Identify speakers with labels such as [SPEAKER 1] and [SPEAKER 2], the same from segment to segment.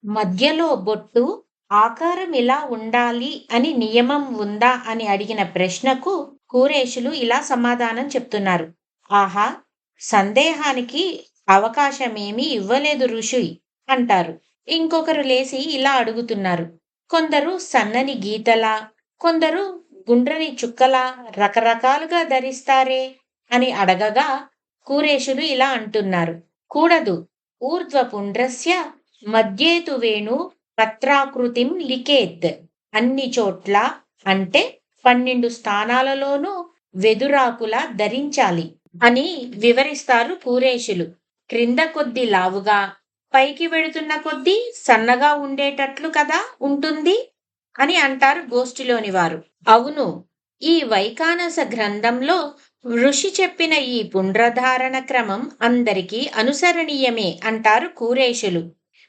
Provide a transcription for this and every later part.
[SPEAKER 1] మధ్యలో బొట్టు, ఆకారం ఇలా ఉండాలి అని నియమం ఉందా అని అడిగిన ప్రశ్నకు కూరేషులు ఇలా సమాధానం చెప్తున్నారు. ఆహా! సందేహానికి అవకాశమేమీ ఇవ్వలేదు ఋషి అంటారు. ఇంకొకరు లేసి ఇలా అడుగుతున్నారు. కొందరు సన్నని గీతలా, కొందరు గుండ్రని చుక్కలా రకరకాలుగా ధరిస్తారే అని అడగగా కూరేషులు ఇలా అంటున్నారు. కూడదు. ఊర్ధ్వపుండ్రస్య మధ్యేతు వేణు పత్రాకృతిం లిఖేత్. అన్ని చోట్ల అంటే 12 స్థానాలలోనూ వెదురాకులా ధరించాలి అని వివరిస్తారు కూరేషులు. క్రింద కొద్ది లావుగా, పైకి వెడుతున్న కొద్దీ సన్నగా ఉండేటట్లు కదా ఉంటుంది అని అంటారు గోష్ఠిలోని వారు. అవును, ఈ వైఖానస గ్రంథంలో ఋషి చెప్పిన ఈ పుండ్రధారణ క్రమం అందరికీ అనుసరణీయమే అంటారు కూరేషులు.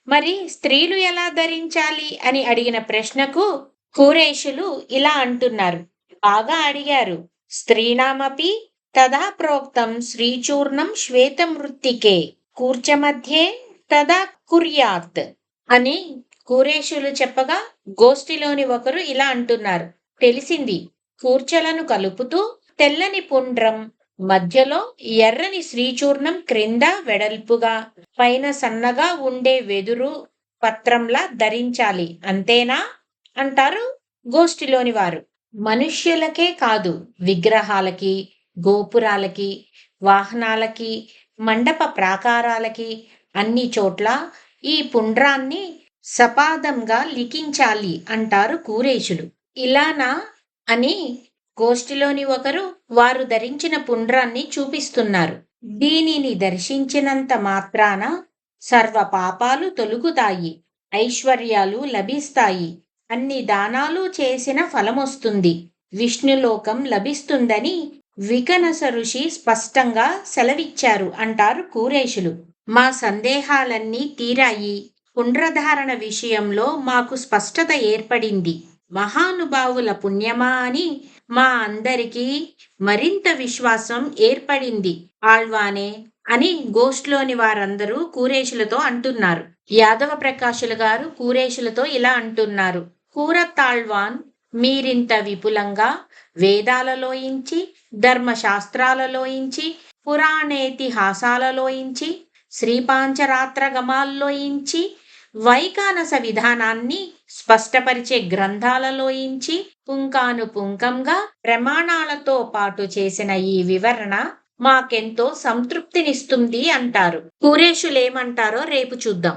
[SPEAKER 1] మరి స్త్రీలు ఎలా ధరించాలి అని అడిగిన ప్రశ్నకు కూరేషులు ఇలా అంటున్నారు. బాగా అడిగారు. స్త్రీణామపి తదా ప్రోక్తం శ్రీచూర్ణం శ్వేతమృత్తికే కూర్చమధ్యే తదా కుర్యాత్ అని కూరేషులు చెప్పగా గోష్ఠిలోని ఒకరు ఇలా అంటున్నారు. తెలిసింది. కూర్చలను కలుపుతూ తెల్లని పుండ్రం, మధ్యలో ఎర్రని శ్రీచూర్ణం, క్రింద వెడల్పుగా, పైన సన్నగా ఉండే వెదురు పత్రంలా ధరించాలి అంతేనా అంటారు గోష్ఠిలోని వారు. మనుష్యులకే కాదు, విగ్రహాలకి, గోపురాలకి, వాహనాలకి, మండప ప్రాకారాలకి అన్ని చోట్ల ఈ పుండ్రాన్ని సపాదంగా లిఖించాలి అంటారు కూరేషులు. ఇలానా అని గోష్ఠిలోని ఒకరు వారు ధరించిన పుండ్రాన్ని చూపిస్తున్నారు. దీనిని దర్శించినంత మాత్రాన సర్వ పాపాలు తొలుగుతాయి, ఐశ్వర్యాలు లభిస్తాయి, అన్ని దానాలు చేసిన ఫలమొస్తుంది, విష్ణులోకం లభిస్తుందని వికనస ఋషి స్పష్టంగా సెలవిచ్చారు అంటారు కూరేషులు. మా సందేహాలన్నీ తీరాయి. పుండ్రధారణ విషయంలో మాకు స్పష్టత ఏర్పడింది. మహానుభావుల పుణ్యమా అని మా అందరికీ మరింత విశ్వాసం ఏర్పడింది ఆళ్వానే అని గోష్ఠిలోని వారందరూ కూరేషులతో అంటున్నారు. యాదవ ప్రకాశులు గారు కూరేషులతో ఇలా అంటున్నారు. కూరతాళ్వాన్, మీరింత విపులంగా వేదాలలోయించి, ధర్మశాస్త్రాలలోయించి, పురాణేతిహాసాలలోయించి, శ్రీపాంచరాత్రగమాల్లోయించి, వైఖానస విధానాన్ని స్పష్టపరిచే గ్రంథాలలోయించి పుంఖానుపుంఖంగా ప్రమాణాలతో పాటు చేసిన ఈ వివరణ మాకెంతో సంతృప్తినిస్తుంది అంటారు. కూరేషులేమంటారో రేపు చూద్దాం.